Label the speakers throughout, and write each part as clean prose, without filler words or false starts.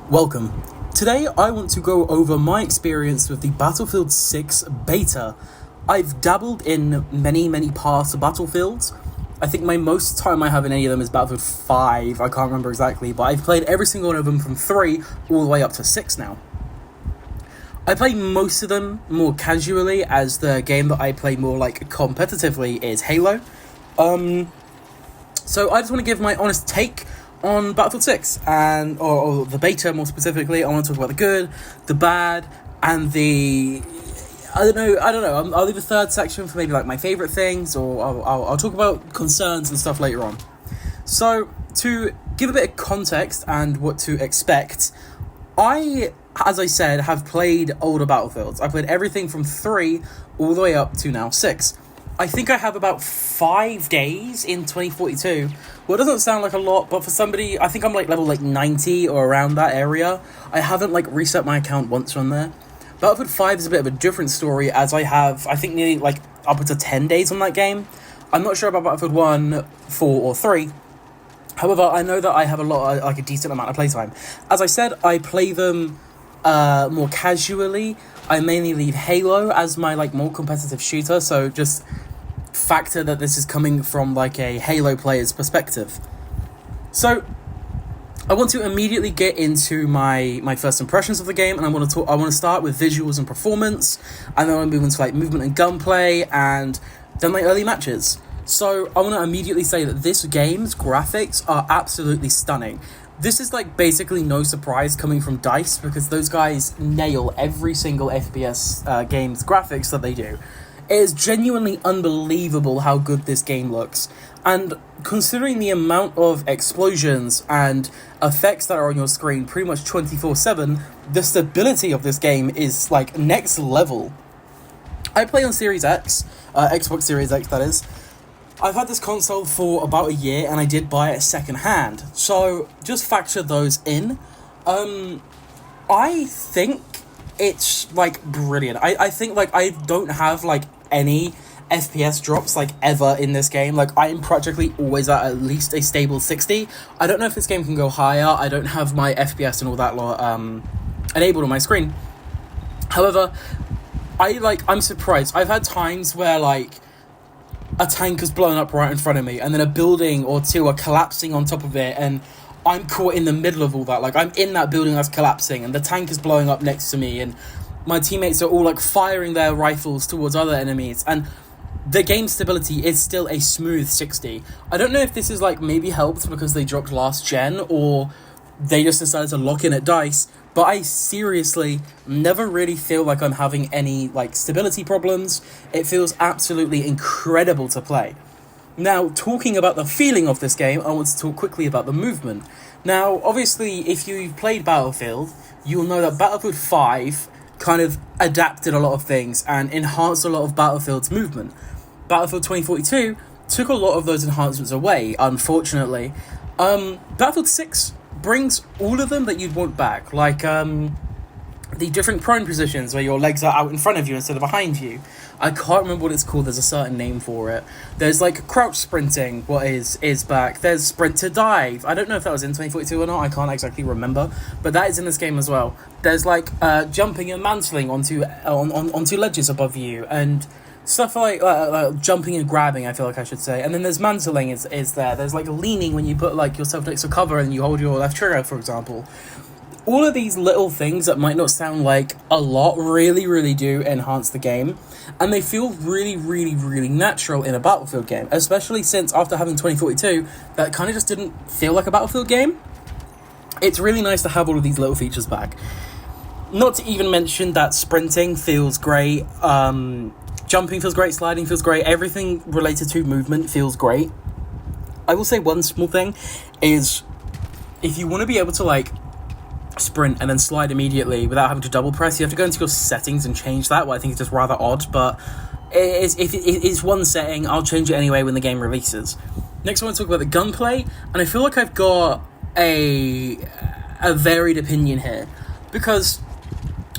Speaker 1: Welcome. Today I want to go over my experience with the Battlefield 6 beta. I've dabbled in many parts of Battlefields. I think my most time I have in any of them is Battlefield 5, I can't remember exactly, but I've played every single one of them from 3 all the way up to 6 now. I play most of them more casually, as the game that I play more competitively is Halo. So I just want to give my honest take on Battlefield 6, and or the beta more specifically. I want to talk about the good, the bad, and the... I don't know. I'll leave a third section for maybe my favourite things, or I'll talk about concerns and stuff later on. So, to give a bit of context and what to expect, I, as I said, have played older Battlefields. I played everything from 3 all the way up to now 6. I think I have about 5 days in 2042. Well, it doesn't sound like a lot, but for somebody, I think I'm level 90 or around that area. I haven't reset my account once on there. Battlefield 5 is a bit of a different story, as I have, I think, nearly upwards of 10 days on that game. I'm not sure about Battlefield 1, 4, or 3. However, I know that I have a decent amount of playtime. As I said, I play them more casually. I mainly leave Halo as my more competitive shooter, so just factor that this is coming from a Halo player's perspective. So I want to immediately get into my first impressions of the game, and I want to start with visuals and performance, and then I want to move into movement and gunplay, and then early matches. So I want to immediately say that this game's graphics are absolutely stunning. This is basically no surprise coming from DICE, because those guys nail every single FPS game's graphics that they do. It is genuinely unbelievable how good this game looks. And considering the amount of explosions and effects that are on your screen pretty much 24/7, the stability of this game is next level. I play on Series X, Xbox Series X that is. I've had this console for about a year, and I did buy it second hand. So just factor those in. I think it's brilliant. I think I don't have any FPS drops ever in this game. I'm practically always at least a stable 60. I don't know if this game can go higher. I don't have my FPS and all that enabled on my screen. However, I'm surprised. I've had times where a tank is blown up right in front of me, and then a building or two are collapsing on top of it, and I'm caught in the middle of all that. I'm in that building that's collapsing, and the tank is blowing up next to me, and my teammates are all firing their rifles towards other enemies, and the game stability is still a smooth 60. I don't know if this is maybe helped because they dropped last gen, or they just decided to lock in at DICE, but I seriously never really feel like I'm having any stability problems. It feels absolutely incredible to play. Now, talking about the feeling of this game, I want to talk quickly about the movement. Now, obviously, if you've played Battlefield, you'll know that Battlefield 5 kind of adapted a lot of things and enhanced a lot of Battlefield's movement. Battlefield 2042 took a lot of those enhancements away, unfortunately. Battlefield 6 brings all of them that you'd want back, the different prone positions where your legs are out in front of you instead of behind you. I can't remember what it's called. There's a certain name for it. There's crouch sprinting, what is back. There's sprint to dive. I don't know if that was in 2042 or not. I can't exactly remember, but that is in this game as well. There's jumping and mantling onto ledges above you, and stuff jumping and grabbing, I feel I should say. And then there's mantling is there. There's leaning when you put yourself next to cover and you hold your left trigger, for example. All of these little things that might not sound like a lot really do enhance the game, and they feel really natural in a Battlefield game, especially since after having 2042, that kind of just didn't feel like a Battlefield game. It's really nice to have all of these little features back. Not to even mention that sprinting feels great, jumping feels great, sliding feels great, everything related to movement feels great. I will say one small thing is, if you want to be able to sprint and then slide immediately without having to double press, you have to go into your settings and change that. Well, I think it's just rather odd, but it's one setting. I'll change it anyway when the game releases. Next I want to talk about the gunplay, and I feel like I've got a varied opinion here, because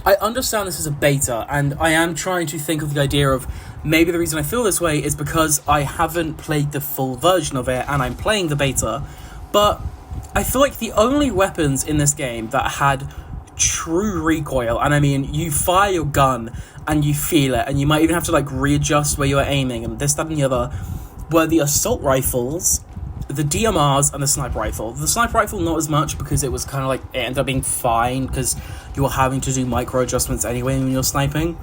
Speaker 1: I understand this is a beta, and I am trying to think of the idea of maybe the reason I feel this way is because I haven't played the full version of it and I'm playing the beta, but I feel like the only weapons in this game that had true recoil, and I mean, you fire your gun and you feel it, and you might even have to like readjust where you're aiming, and this, that, and the other, were the assault rifles, the DMRs, and the sniper rifle. The sniper rifle, not as much, because it was kind of like, it ended up being fine, because you were having to do micro adjustments anyway when you're sniping.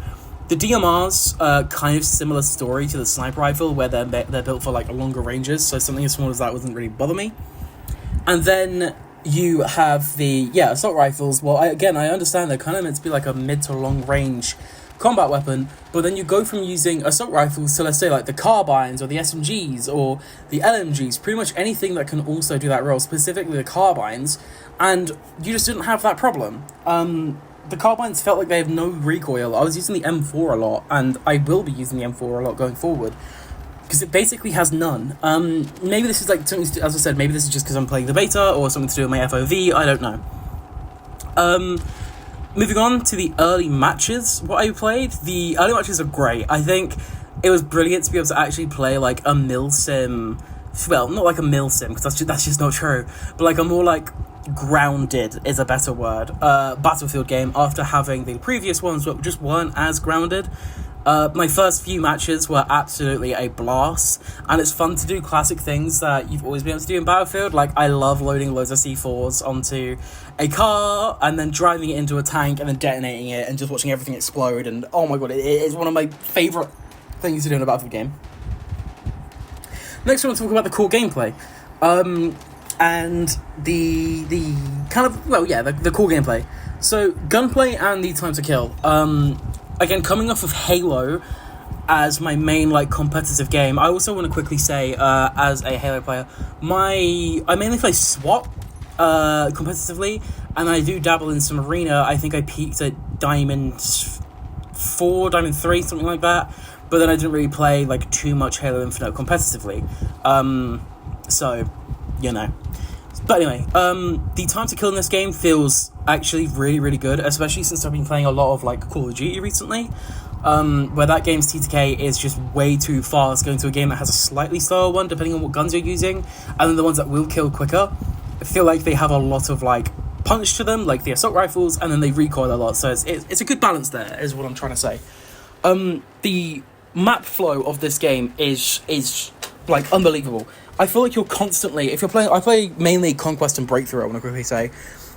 Speaker 1: The DMRs, kind of similar story to the sniper rifle, where they're built for like longer ranges, so something as small as that wouldn't really bother me. And then you have the, assault rifles. Well, I understand they're kind of meant to be like a mid to long range combat weapon, but then you go from using assault rifles to, let's say, like the carbines or the SMGs or the LMGs, pretty much anything that can also do that role, specifically the carbines, and you just didn't have that problem. The carbines felt like they have no recoil. I was using the M4 a lot, and I will be using the M4 a lot going forward, because it basically has none. Maybe this is like something to, as I said, maybe this is just because I'm playing the beta, or something to do with my FOV, I don't know. Moving on to the early matches, what I played, the early matches are great. I think it was brilliant to be able to actually play like a milsim, well, not like a milsim, because that's just not true, but like a more like grounded is a better word, Battlefield game, after having the previous ones that just weren't as grounded. My first few matches were absolutely a blast, and it's fun to do classic things that you've always been able to do in Battlefield. Like, I love loading loads of C4s onto a car, and then driving it into a tank, and then detonating it, and just watching everything explode, and oh my god, it is one of my favourite things to do in a Battlefield game. Next, I want to talk about the core gameplay. And the kind of, the core gameplay. So, gunplay and the time to kill. Again, coming off of Halo as my main, like, competitive game, I also want to quickly say, as a Halo player, I mainly play SWAT, competitively, and I do dabble in some arena. I think I peaked at Diamond 4, Diamond 3, something like that, but then I didn't really play, like, too much Halo Infinite competitively. So, you know. But anyway, the time to kill in this game feels actually really, really good, especially since I've been playing a lot of, like, Call of Duty recently, where that game's TTK is just way too fast, going to a game that has a slightly slower one, depending on what guns you're using, and then the ones that will kill quicker, I feel like they have a lot of, like, punch to them, like the assault rifles, and then they recoil a lot, so it's a good balance there, is what I'm trying to say. The map flow of this game is like, unbelievable. I feel like you're constantly, if you're playing, I play mainly Conquest and Breakthrough, I want to quickly say.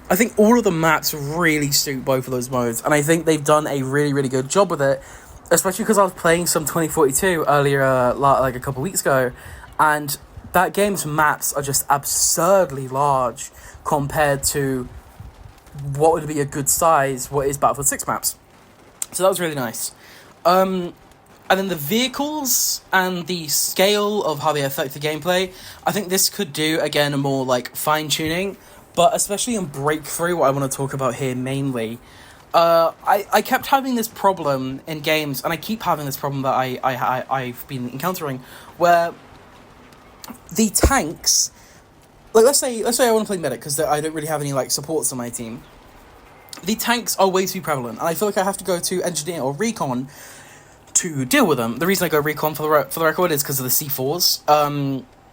Speaker 1: I think all of the maps really suit both of those modes, and I think they've done a really, really good job with it, especially because I was playing some 2042 earlier, like a couple weeks ago, and that game's maps are just absurdly large compared to what would be a good size, what is Battlefield 6 maps. So that was really nice. And then the vehicles and the scale of how they affect the gameplay, I think this could do, again, a more, like, fine-tuning, but especially in Breakthrough, what I want to talk about here mainly, I kept having this problem in games, and I keep having this problem that I've been encountering, where the tanks, like, let's say I want to play medic, because I don't really have any, like, supports on my team. The tanks are way too prevalent, and I feel like I have to go to engineer or recon to deal with them. The reason I go recon, for the record, is because of the C4s.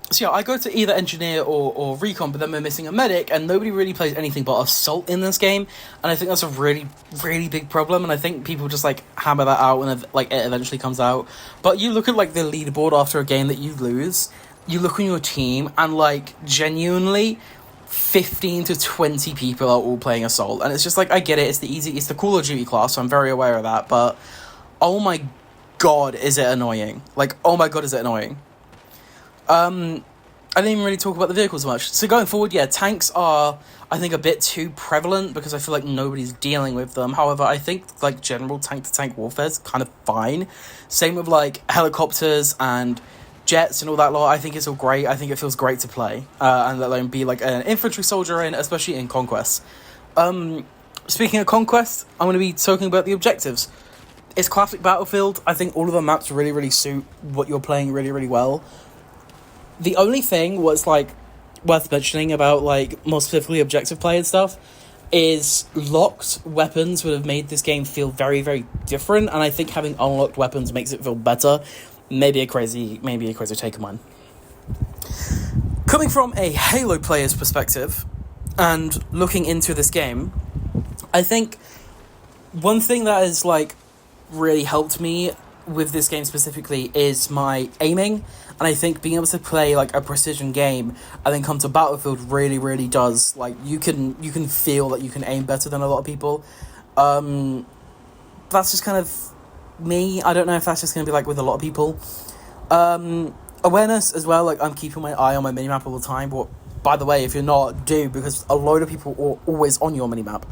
Speaker 1: So yeah, I go to either engineer or recon, but then we're missing a medic, and nobody really plays anything but assault in this game, and I think that's a really, really big problem, and I think people just, like, hammer that out when, like, it eventually comes out. But you look at, like, the leaderboard after a game that you lose, you look on your team, and, like, genuinely 15 to 20 people are all playing assault, and it's just like, I get it, it's the Call of Duty class, so I'm very aware of that, but oh my god, is it annoying. Like, oh my god, is it annoying. I didn't even really talk about the vehicles much. So going forward, yeah, tanks are, I think, a bit too prevalent, because I feel like nobody's dealing with them. However, I think, like, general tank-to-tank warfare is kind of fine. Same with, like, helicopters and jets and all that lot. I think it's all great. I think it feels great to play, and let alone be, like, an infantry soldier in, especially in Conquest. Speaking of Conquest, I'm going to be talking about the objectives. It's classic Battlefield. I think all of the maps really, really suit what you're playing really, really well. The only thing was, like, worth mentioning about, like, more specifically objective play and stuff is locked weapons would have made this game feel very, very different, and I think having unlocked weapons makes it feel better. Maybe a crazy take of mine. Coming from a Halo player's perspective, and looking into this game, I think one thing that has, like, really helped me with this game specifically is my aiming, and I think being able to play, like, a precision game and then come to Battlefield really, really does, like, you can feel that you can aim better than a lot of people. That's just kind of me. I don't know if that's just going to be, like, with a lot of people. Awareness as well, like, I'm keeping my eye on my minimap all the time, but, by the way, if you're not, do, because a load of people are always on your minimap.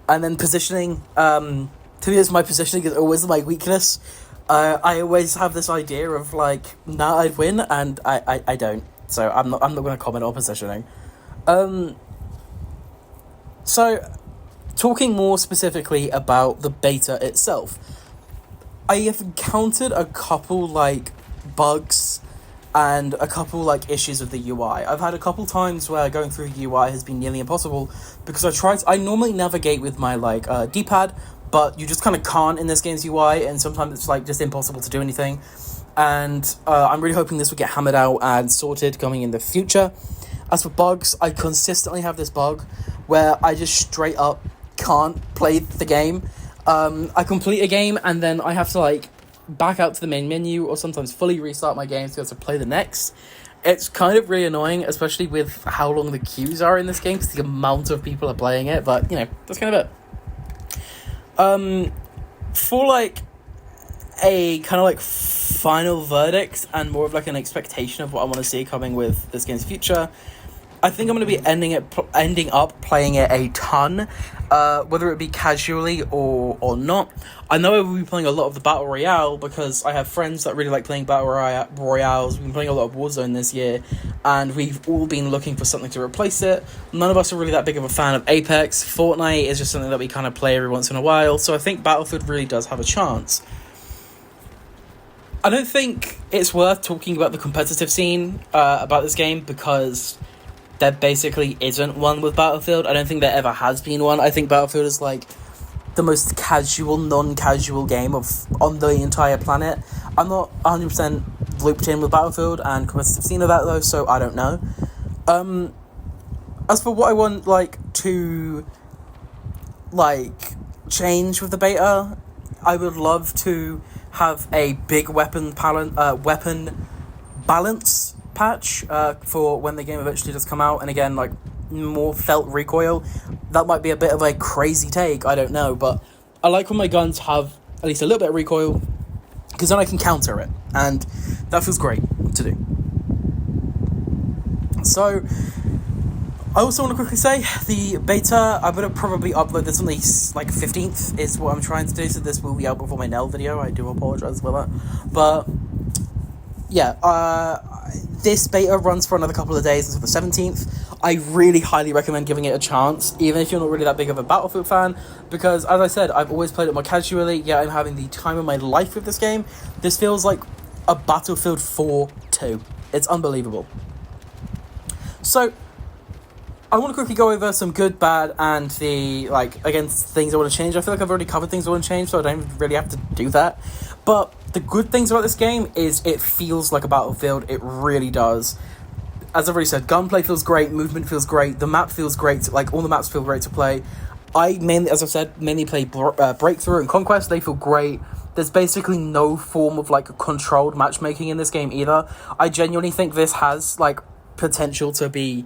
Speaker 1: And then positioning, to be honest, my positioning is always my weakness. I always have this idea of, like, nah, I'd win, and I don't. So I'm not going to comment on positioning. So, talking more specifically about the beta itself, I have encountered a couple, like, bugs and a couple, like, issues with the UI. I've had a couple times where going through UI has been nearly impossible because I normally navigate with my, like, D-pad, but you just kind of can't in this game's UI, and sometimes it's, like, just impossible to do anything. And I'm really hoping this will get hammered out and sorted coming in the future. As for bugs, I consistently have this bug where I just straight up can't play the game. I complete a game and then I have to, like, back out to the main menu or sometimes fully restart my game to be able to play the next. It's kind of really annoying, especially with how long the queues are in this game, because the amount of people are playing it, but, you know, that's kind of it. For, like, a kind of, like, final verdict and more of, like, an expectation of what I want to see coming with this game's future, I think I'm going to be ending up playing it a ton, whether it be casually or not. I know I will be playing a lot of the Battle Royale because I have friends that really like playing Battle Royales. We've been playing a lot of Warzone this year, and we've all been looking for something to replace it. None of us are really that big of a fan of Apex. Fortnite is just something that we kind of play every once in a while, so I think Battlefield really does have a chance. I don't think it's worth talking about the competitive scene about this game because there basically isn't one with Battlefield. I don't think there ever has been one. I think Battlefield is, like, the most casual, non-casual game on the entire planet. I'm not 100% looped in with Battlefield and competitive scene of that, though, so I don't know. As for what I want, like, to, like, change with the beta, I would love to have a big weapon balance patch for when the game eventually does come out, and again, like, more felt recoil. That might be a bit of a crazy take, I don't know, but I like when my guns have at least a little bit of recoil, because then I can counter it, and that feels great to do. So I also want to quickly say the beta, I'm going to probably upload this on the, like, 15th is what I'm trying to do, so this will be out before my Nell video. I do apologise for that, but yeah, this beta runs for another couple of days until the 17th. I really highly recommend giving it a chance, even if you're not really that big of a Battlefield fan, because, as I said, I've always played it more casually. Yeah, I'm having the time of my life with this game. This feels like a Battlefield 4 2. It's unbelievable. So, I want to quickly go over some good, bad, and the, like, again, things I want to change. I feel like I've already covered things I want to change, so I don't really have to do that. But the good things about this game is it feels like a Battlefield. It really does. As I've already said, gunplay feels great, movement feels great, the map feels great, like, all the maps feel great to play. I mainly, as I've said, mainly play Breakthrough and Conquest. They feel great. There's basically no form of, like, controlled matchmaking in this game either. I genuinely think this has, like, potential to be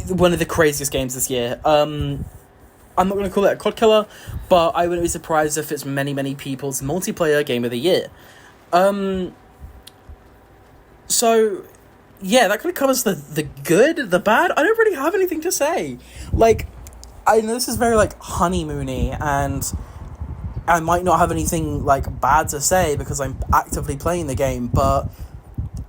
Speaker 1: one of the craziest games this year. I'm not going to call it a COD killer, but I wouldn't be surprised if it's many, many people's multiplayer game of the year. So, yeah, that kind of covers the good, the bad. I don't really have anything to say. Like, I know this is very, like, honeymoony, and I might not have anything, like, bad to say because I'm actively playing the game, but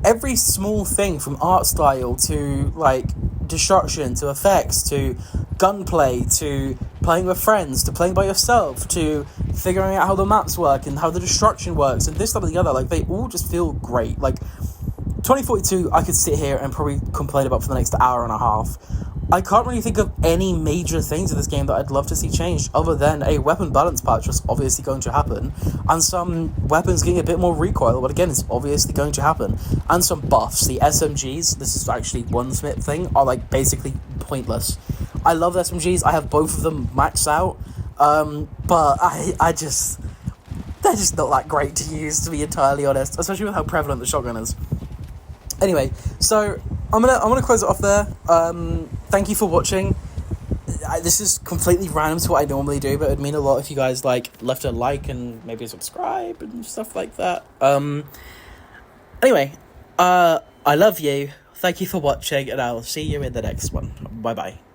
Speaker 1: every small thing from art style to, like, destruction to effects to gunplay to playing with friends to playing by yourself to figuring out how the maps work and how the destruction works and this, that, and the other, like, they all just feel great. Like, 2042, I could sit here and probably complain about for the next hour and a half. I can't really think of any major things in this game that I'd love to see changed, other than a weapon balance patch was obviously going to happen, and some weapons getting a bit more recoil, but again, it's obviously going to happen, and some buffs. The SMGs, this is actually one Smith thing, are like basically pointless. I love SMGs, I have both of them maxed out, but I just... they're just not that great to use, to be entirely honest, especially with how prevalent the shotgun is. Anyway, so I'm gonna close it off there. Thank you for watching. This is completely random to what I normally do, but it'd mean a lot if you guys left a like and maybe subscribe and stuff like that. Anyway, I love you. Thank you for watching, and I'll see you in the next one. Bye bye.